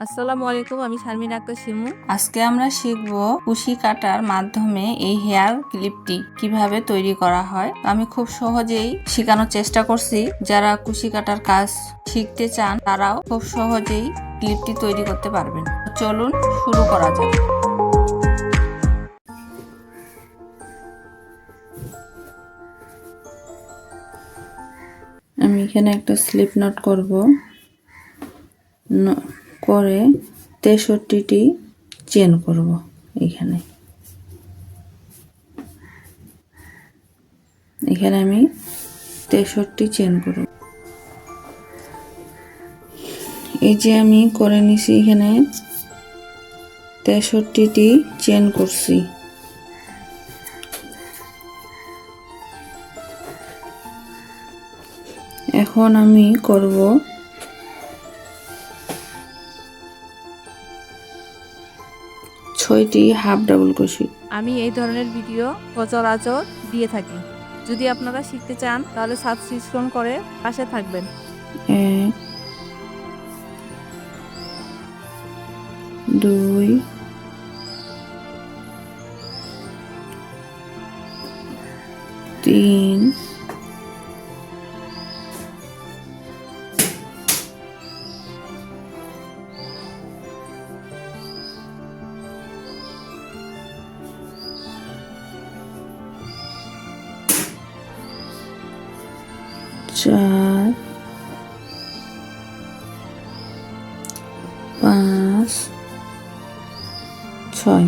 আসসালামু আলাইকুম, আমি শারমিন আক্তার শিমু। আজকে আমরা শিখব কুশি কাটার মাধ্যমে এই হেয়ার ক্লিপটি কিভাবে তৈরি করা হয়। আমি খুব সহজেই শেখানোর চেষ্টা করছি। যারা কুশি কাটার কাজ শিখতে চান তারাও খুব সহজেই ক্লিপটি তৈরি করতে পারবেন। চলুন শুরু করা যাক। আমি এখানে একটা স্লিপ নট করব, করে 63টি চেন করব। এখানে আমি 63 চেন করব। এই যে আমি করে নিছি, এখানে 63টি চেন করছি। এখন আমি করব 6টি হাফ ডাবল ক্রোশেট। আমি এই ধরনের ভিডিও সচরাচর দিয়ে থাকি। যদি আপনারা শিখতে চান তাহলে সাবস্ক্রিপশন করে পাশে থাকবেন। 1 2 3 4 5 6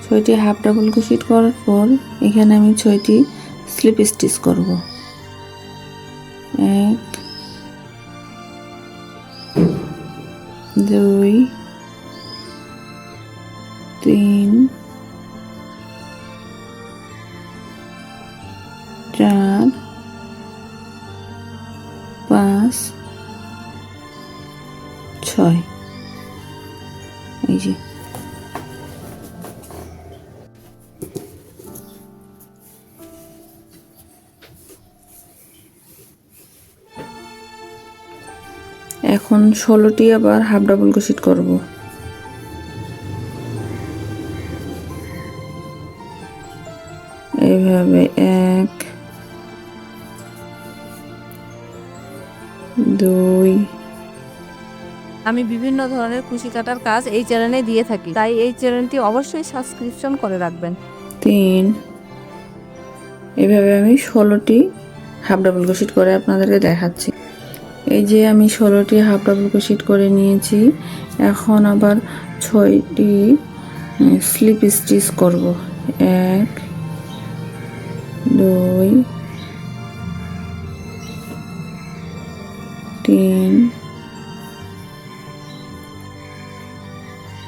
6টি হাফ ডাবল ক্রোশেট করার পর এখানে আমি 6টি স্লিপ স্টিচ করব। 1 2 3 4 5 6। এই যে এখন 16টি আবার হাফ ডাবল ক্রোশেট করব। এইভাবে 1 2 আমি বিভিন্ন ধরনের কুশি কাটার কাজ এই চ্যানেলে দিয়ে থাকি, তাই এই চ্যানেলটি অবশ্যই সাবস্ক্রিপশন করে রাখবেন। 3। এইভাবে আমি 16টি হাফ ডাবল ক্রোশেট করে আপনাদেরকে দেখাচ্ছি। এই যে আমি 16টি হাফ ডাবল ক্রোশেট করে নিয়েছি। এখন আবার 6টি স্লিপ স্টিচ করব। 1 2 3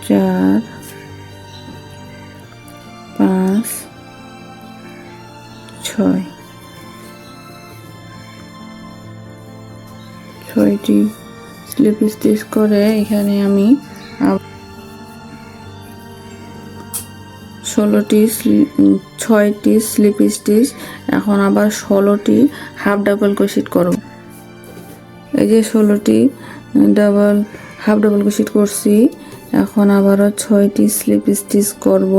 4 5 6। 6টি স্লিপ স্টিচ করে এখানে আমি 6টি স্লিপ স্টিচ, এখন আবার 16টি হাফ ডাবল ক্রোশেট করব। এই যে 16টি হাফ ডাবল ক্রোশেট করছি। এখন আবারও 6টি স্লিপ স্টিচ করব।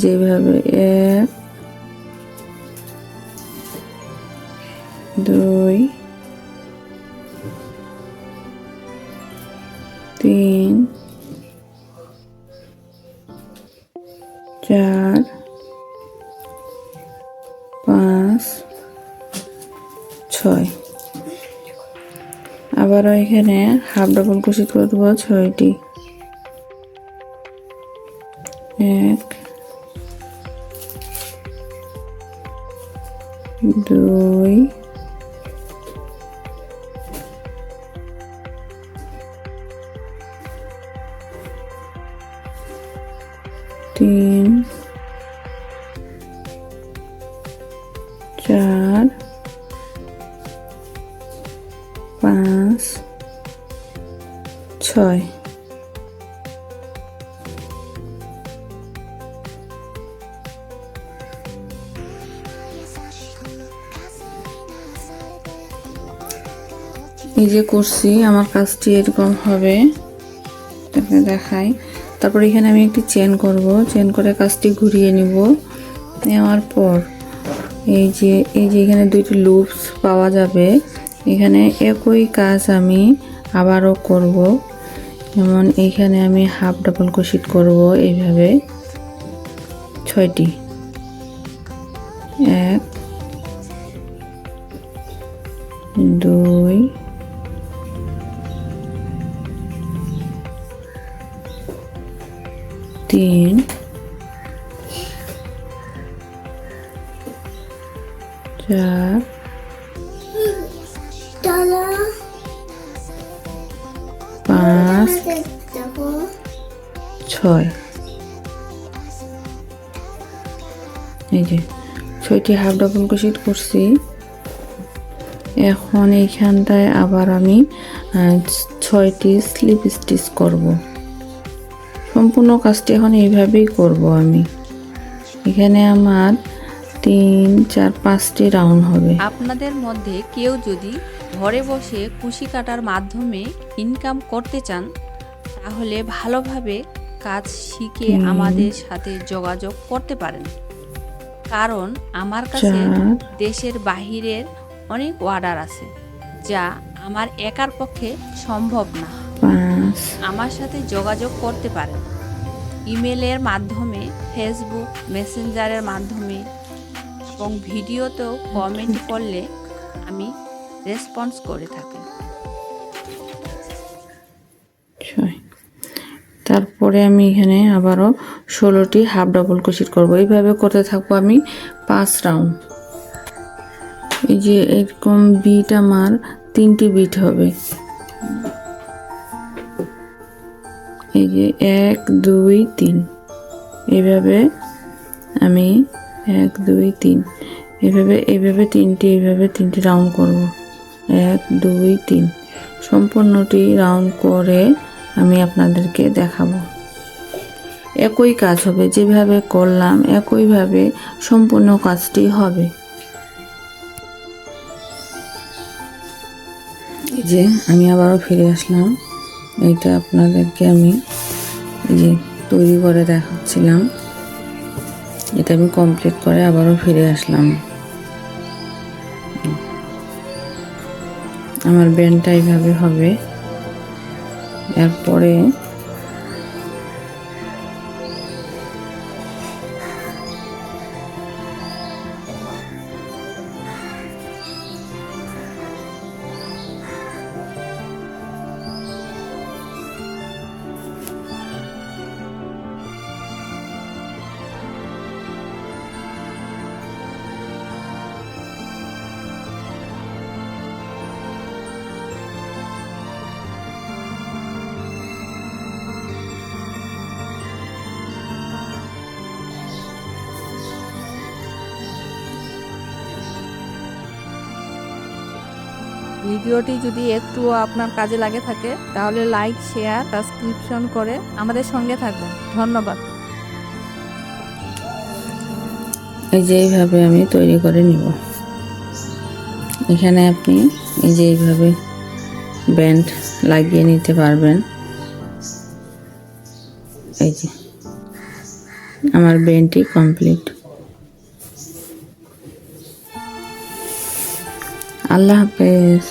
যেভাবে 1 2 3 4 5 6। আবারও এখানে হাফ ডাবল ক্রোশেট করব 6টি। 1 2 3 4 5 6। এই যে করছি, আমার কাজটি এরকম হবে, আপনাকে দেখাই। তারপর এখানে আমি একটি চেন করব, চেন করে কাজটি ঘুরিয়ে নিব। নেওয়ার পর এই যে এখানে দুইটি লুপস পাওয়া যাবে, এখানে একই কাজ আমি আবারও করব। যেমন এইখানে আমি হাফ ডাবল ক্রোশেট করব এইভাবে 6টি। 1 2 3 4 5 6। এই যে 6টি হাফ ডাবল ক্রোশেট করছি। এখন এইখানটায় আবার আমি 6টি স্লিপ স্টিচ করব। সম্পূর্ণ কাজটি এখন এইভাবেই করব আমি। এখানে আমার 3 4 5টি রাউন্ড হবে। আপনাদের মধ্যে কেউ যদি ঘরে বসে কুশি কাটার মাধ্যমে ইনকাম করতে চান, তাহলে ভালোভাবে কাজ শিখে আমাদের সাথে যোগাযোগ করতে পারেন। কারণ আমার কাছে দেশের বাহিরের অনেক অর্ডার আছে, যা আমার একার পক্ষে সম্ভব না। 5 আমার সাথে যোগাযোগ করতে পারেন ইমেলের মাধ্যমে, ফেসবুক মেসেঞ্জারের মাধ্যমে, এবং ভিডিওতেও কমেন্ট করলে আমি রেসপন্স করে থাকি। 6। তারপরে আমি এখানে আবারও 16টি হাফ ডাবল ক্রোশেট করব। এইভাবে করতে থাকবো আমি 5 রাউন্ড। এই যে এরকম বিট আমার 3টি বিট হবে। এই যে 1 2 3, এইভাবে আমি 1 2 3 এইভাবে 3টি রাউন্ড করব। 1 2 3 সম্পূর্ণটি রাউন্ড করে আমি আপনাদেরকে দেখাবো। একই কাজ হবে, যেভাবে করলাম একইভাবে সম্পূর্ণ কাজটি হবে। এই যে আমি আবারও ফিরে আসলাম। এইটা আপনাদেরকে আমি এই যে তৈরি করে দেখাচ্ছিলাম। এটা আমি কমপ্লিট করে আবারও ফিরে আসলাম। আমার ব্যান্ডটা এইভাবে হবে। এরপরে ভিডিওটি যদি একটু আপনার কাজে লাগে থাকে, তাহলে লাইক, শেয়ার, সাবস্ক্রিপশন করে আমাদের সঙ্গে থাকবেন। ধন্যবাদ। এই যে এইভাবে আমি তৈরি করে নিব। এখানে আপনি এই যে এইভাবে ব্যান্ড লাগিয়ে নিতে পারবেন। এই যে আমার ব্যান্ডটি কমপ্লিট। আল্লাহ হাফেজ।